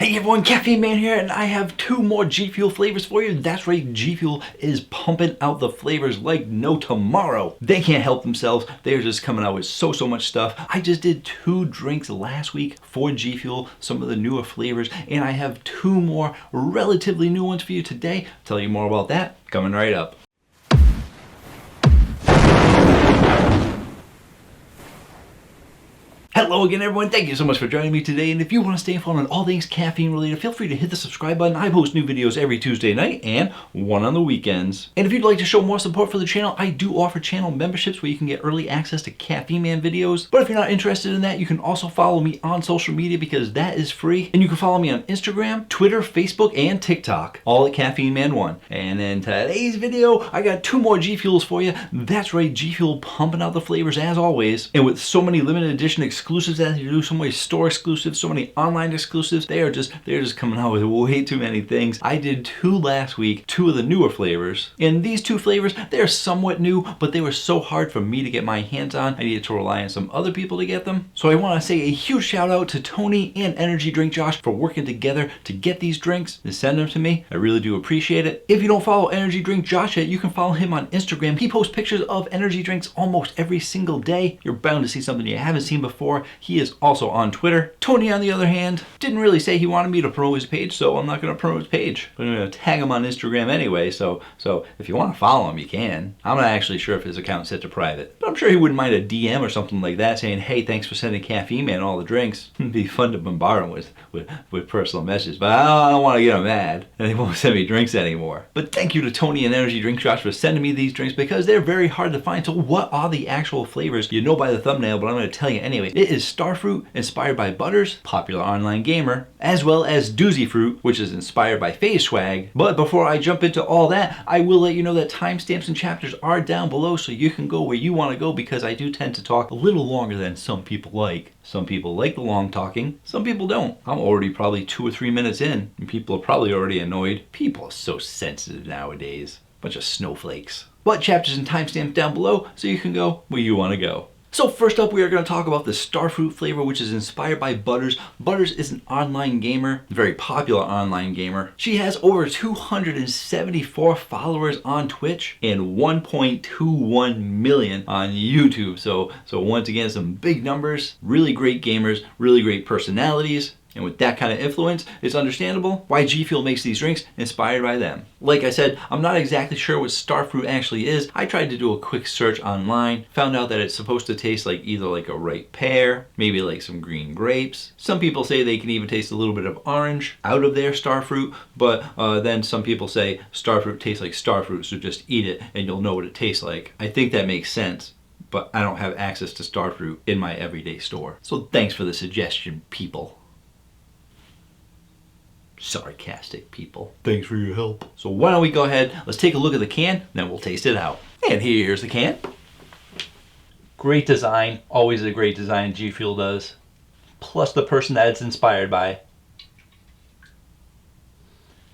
Hey everyone, Caffeine Man here, and I have 2 more GFuel flavors for you. That's right, GFuel is pumping out the flavors like no tomorrow. They can't help themselves. They're just coming out with so much stuff. I just did 2 drinks last week for GFuel, some of the newer flavors, and I have 2 more relatively new ones for you today. I'll tell you more about that coming right up. Hello again everyone, thank you so much for joining me today, and if you want to stay informed on all things caffeine related, feel free to hit the subscribe button. I post new videos every Tuesday night and one on the weekends. And if you'd like to show more support for the channel, I do offer channel memberships where you can get early access to Caffeine Man videos. But if you're not interested in that, you can also follow me on social media because that is free. And you can follow me on Instagram, Twitter, Facebook, and TikTok, all at Caffeine Man 1. And in today's video, I got 2 more GFuels for you. That's right, GFuel pumping out the flavors as always. And with so many limited edition exclusives that you do, so many store exclusives, so many online exclusives, they're just coming out with way too many things. I did 2 last week, 2 of the newer flavors. And these 2 flavors, they're somewhat new, but they were so hard for me to get my hands on, I needed to rely on some other people to get them. So I want to say a huge shout out to Tony and Energy Drink Josh for working together to get these drinks and send them to me. I really do appreciate it. If you don't follow Energy Drink Josh yet, you can follow him on Instagram. He posts pictures of energy drinks almost every single day. You're bound to see something you haven't seen before. He is also on Twitter. Tony, on the other hand, didn't really say he wanted me to promote his page, so I'm not going to promote his page. But I'm going to tag him on Instagram anyway, so if you want to follow him, you can. I'm not actually sure if his account's set to private, but I'm sure he wouldn't mind a DM or something like that saying, hey, thanks for sending Caffeine Man all the drinks. It'd be fun to bombard him with personal messages, but I don't want to get him mad, and he won't send me drinks anymore. But thank you to Tony and Energy Drink Josh for sending me these drinks because they're very hard to find. So what are the actual flavors? You know by the thumbnail, but I'm going to tell you anyway. It is Starfruit, inspired by Butters, popular online gamer, as well as Doozy Fruit, which is inspired by Faze Swagg. But before I jump into all that, I will let you know that timestamps and chapters are down below so you can go where you want to go, because I do tend to talk a little longer than some people like. Some people like the long talking, some people don't. I'm already probably 2 or 3 minutes in, and people are probably already annoyed. People are so sensitive nowadays. Bunch of snowflakes. But chapters and timestamps down below so you can go where you want to go. So first up, we are going to talk about the Starfruit flavor, which is inspired by Butters. Butters is an online gamer, a very popular online gamer. She has over 274 followers on Twitch and 1.21 million on YouTube. So once again, some big numbers, really great gamers, really great personalities. And with that kind of influence, it's understandable why GFuel makes these drinks inspired by them. Like I said, I'm not exactly sure what Starfruit actually is. I tried to do a quick search online, found out that it's supposed to taste like either like a ripe pear, maybe like some green grapes. Some people say they can even taste a little bit of orange out of their Starfruit, but then some people say Starfruit tastes like Starfruit, so just eat it and you'll know what it tastes like. I think that makes sense, but I don't have access to Starfruit in my everyday store. So thanks for the suggestion, people. Sarcastic people. Thanks for your help. So why don't we go ahead, let's take a look at the can, then we'll taste it out. And here's the can. Great design, always a great design GFuel does. Plus the person that it's inspired by.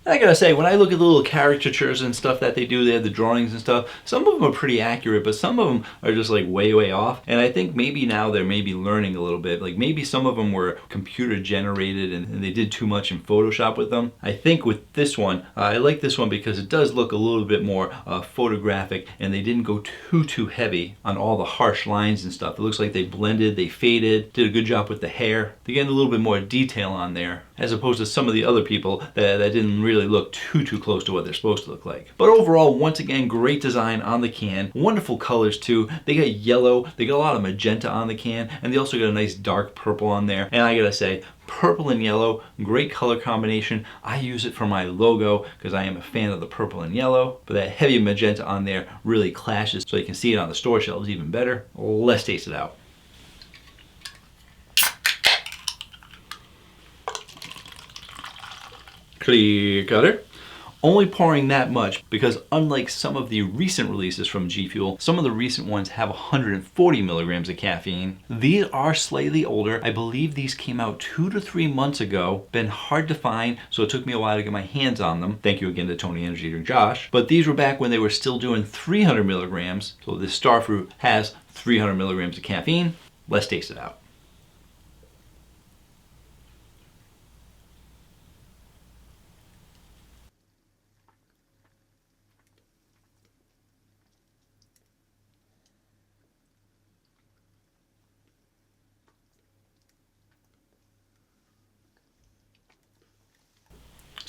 I gotta say, when I look at the little caricatures and stuff that they do there, the drawings and stuff, some of them are pretty accurate, but some of them are just like way off. And I think maybe now they're maybe learning a little bit. Like maybe some of them were computer generated and they did too much in Photoshop with them. I think with this one, I like this one because it does look a little bit more photographic, and they didn't go too heavy on all the harsh lines and stuff. It looks like they blended, they faded, did a good job with the hair. They get a little bit more detail on there, as opposed to some of the other people that didn't really look too close to what they're supposed to look like. But overall, once again, great design on the can. Wonderful colors too. They got yellow, they got a lot of magenta on the can, and they also got a nice dark purple on there. And I gotta say, purple and yellow, great color combination. I use it for my logo because I am a fan of the purple and yellow, but that heavy magenta on there really clashes, so you can see it on the store shelves even better. Let's taste it out. Clear cutter. Only pouring that much because unlike some of the recent releases from GFuel, some of the recent ones have 140 milligrams of caffeine. These are slightly older. I believe these came out 2 to 3 months ago. Been hard to find, so it took me a while to get my hands on them. Thank you again to Tony, Energy Drink Josh. But these were back when they were still doing 300 milligrams. So this Starfruit has 300 milligrams of caffeine. Let's taste it out.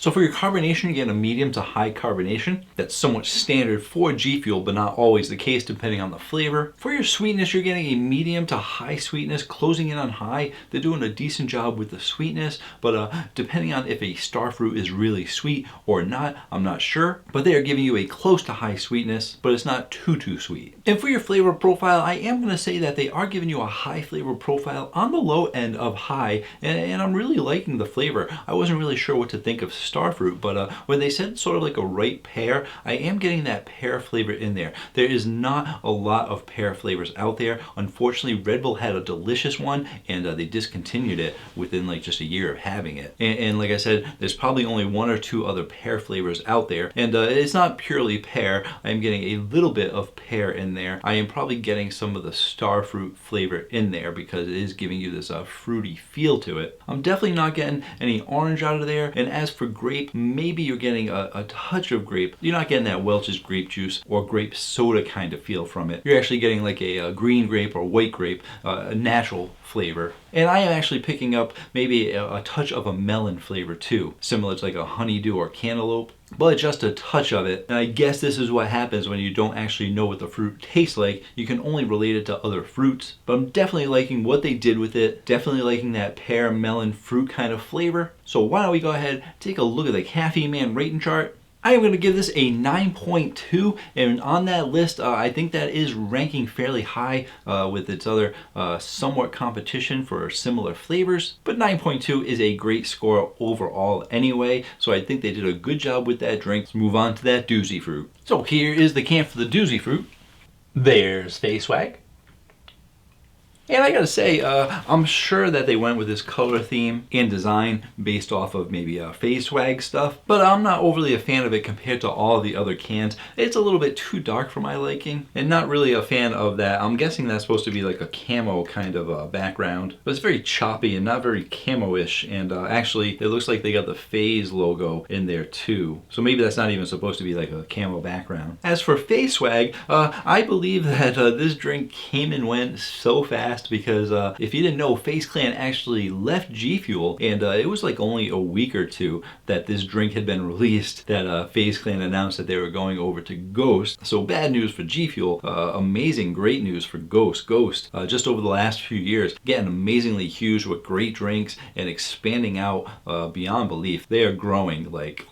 So for your carbonation, you get a medium to high carbonation. That's somewhat standard for GFuel, but not always the case depending on the flavor. For your sweetness, you're getting a medium to high sweetness, closing in on high. They're doing a decent job with the sweetness, but depending on if a Starfruit is really sweet or not, I'm not sure. But they are giving you a close to high sweetness, but it's not too sweet. And for your flavor profile, I am going to say that they are giving you a high flavor profile on the low end of high, and I'm really liking the flavor. I wasn't really sure what to think of Starfruit, but when they said sort of like a ripe pear, I am getting that pear flavor in there. There is not a lot of pear flavors out there. Unfortunately, Red Bull had a delicious one, and they discontinued it within like just a year of having it. And like I said, there's probably only one or two other pear flavors out there, and it's not purely pear. I'm getting a little bit of pear in there. I am probably getting some of the Starfruit flavor in there because it is giving you this fruity feel to it. I'm definitely not getting any orange out of there, and as for grape, maybe you're getting a touch of grape. You're not getting that Welch's grape juice or grape soda kind of feel from it. You're actually getting like a green grape or white grape, a natural flavor. And I am actually picking up maybe a touch of a melon flavor too, similar to like a honeydew or cantaloupe, but just a touch of it. And I guess this is what happens when you don't actually know what the fruit tastes like. You can only relate it to other fruits, but I'm definitely liking what they did with it. Definitely liking that pear, melon, fruit kind of flavor. So why don't we go ahead and take a look at the Caffeine Man rating chart. I am going to give this a 9.2, and on that list, I think that is ranking fairly high with its other somewhat competition for similar flavors, but 9.2 is a great score overall anyway, so I think they did a good job with that drink. Let's move on to that Doozy Fruit. So here is the can for the Doozy Fruit. There's Faze Swagg. And I gotta say, I'm sure that they went with this color theme and design based off of maybe Faze Swagg stuff, but I'm not overly a fan of it compared to all the other cans. It's a little bit too dark for my liking, and not really a fan of that. I'm guessing that's supposed to be like a camo kind of background, but it's very choppy and not very camo-ish, and actually it looks like they got the Faze logo in there too, so maybe that's not even supposed to be like a camo background. As for Faze Swagg, I believe that this drink came and went so fast because if you didn't know, Faze Clan actually left GFuel, and it was like only a week or two that this drink had been released that Faze Clan announced that they were going over to Ghost. So bad news for GFuel, amazing great news for Ghost. Ghost, just over the last few years, getting amazingly huge with great drinks and expanding out beyond belief. They are growing like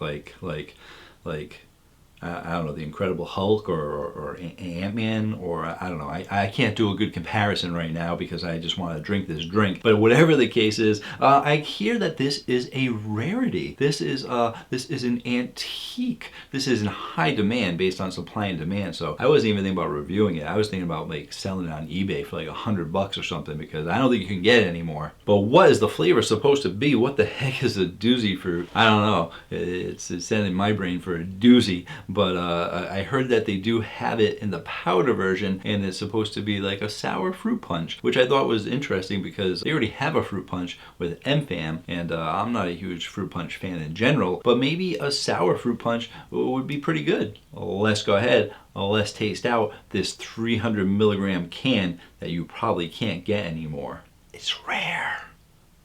I don't know, the Incredible Hulk or Ant-Man, or I don't know. I can't do a good comparison right now because I just want to drink this drink. But whatever the case is, I hear that this is a rarity. This is an antique. This is in high demand based on supply and demand. So I wasn't even thinking about reviewing it. I was thinking about like selling it on eBay for like $100 or something because I don't think you can get it anymore. But what is the flavor supposed to be? What the heck is a Doozy Fruit? I don't know. It's sent in my brain for a doozy. But I heard that they do have it in the powder version, and it's supposed to be like a sour fruit punch, which I thought was interesting because they already have a fruit punch with MFAM, and I'm not a huge fruit punch fan in general, but maybe a sour fruit punch would be pretty good. Let's go ahead, let's taste out this 300 milligram can that you probably can't get anymore. It's rare.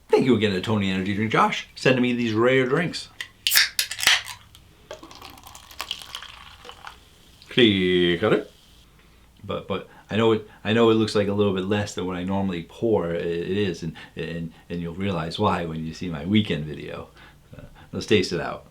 Thank you again to Tony Energy Drink Josh, sending me these rare drinks. Cutter. But I know it looks like a little bit less than what I normally pour. It is, and you'll realize why when you see my weekend video. Let's taste it out.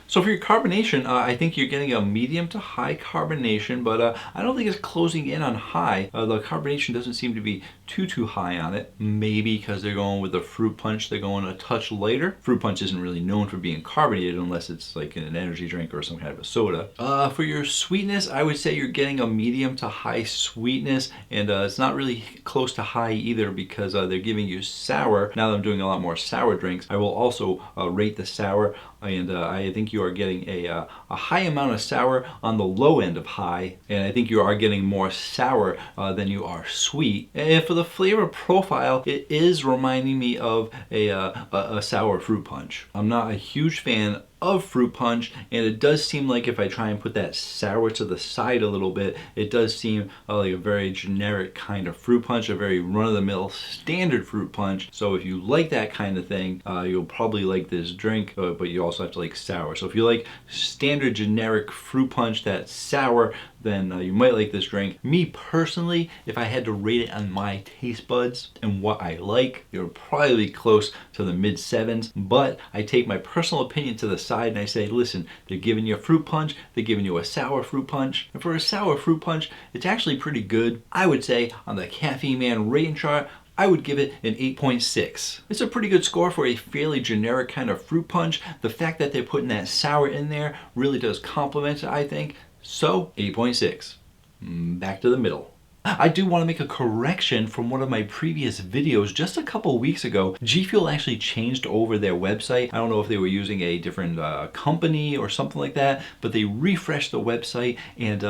So for your carbonation, I think you're getting a medium to high carbonation, but I don't think it's closing in on high. The carbonation doesn't seem to be too high on it. Maybe because they're going with the fruit punch, they're going a touch lighter. Fruit punch isn't really known for being carbonated unless it's like an energy drink or some kind of a soda. For your sweetness, I would say you're getting a medium to high sweetness, and it's not really close to high either because they're giving you sour. Now that I'm doing a lot more sour drinks, I will also rate the sour, and I think think you are getting a high amount of sour on the low end of high, and I think you are getting more sour than you are sweet. And for the flavor profile, it is reminding me of a sour fruit punch. I'm not a huge fan of fruit punch, and it does seem like if I try and put that sour to the side a little bit, it does seem like a very generic kind of fruit punch, a very run-of-the-mill standard fruit punch. So if you like that kind of thing, you'll probably like this drink, but you also have to like sour. So if you like standard generic fruit punch that's sour, then you might like this drink. Me personally, if I had to rate it on my taste buds and what I like, it would probably be close to the mid-7s, but I take my personal opinion to the side and I say, listen, they're giving you a fruit punch, they're giving you a sour fruit punch, and for a sour fruit punch, it's actually pretty good. I would say on the Caffeine Man rating chart, I would give it an 8.6. It's a pretty good score for a fairly generic kind of fruit punch. The fact that they're putting that sour in there really does complement it, I think. So, 8.6. Back to the middle. I do want to make a correction from one of my previous videos just a couple weeks ago. GFuel actually changed over their website. I don't know if they were using a different company or something like that, but they refreshed the website, and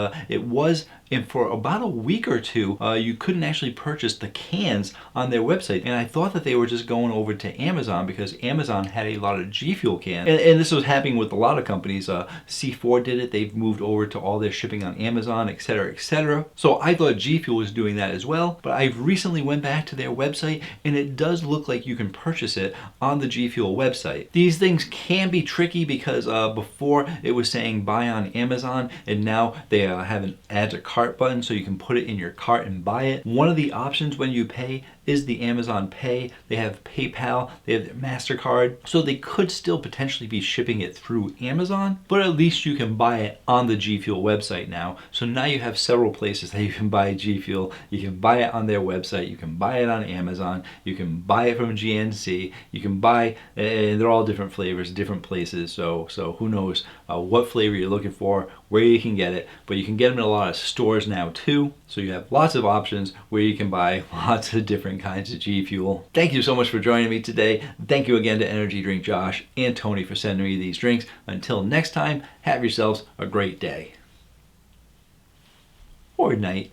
for about a week or two, you couldn't actually purchase the cans on their website. And I thought that they were just going over to Amazon because Amazon had a lot of GFuel cans. And this was happening with a lot of companies. C4 did it. They've moved over to all their shipping on Amazon, etc., etc. So I thought GFuel was doing that as well. But I've recently went back to their website, and it does look like you can purchase it on the GFuel website. These things can be tricky because before it was saying buy on Amazon, and now they have an add to cart button so you can put it in your cart and buy it. One of the options when you pay is the Amazon Pay. They have PayPal, they have their MasterCard, so they could still potentially be shipping it through Amazon, but at least you can buy it on the GFuel website now. So now you have several places that you can buy GFuel. You can buy it on their website, you can buy it on Amazon, you can buy it from GNC, you can buy, and they're all different flavors, different places, so who knows what flavor you're looking for, where you can get it, but you can get them in a lot of stores now too. So you have lots of options where you can buy lots of different kinds of GFuel. Thank you so much for joining me today. Thank you again to Energy Drink Josh and Tony for sending me these drinks. Until next time, have yourselves a great day. Or night.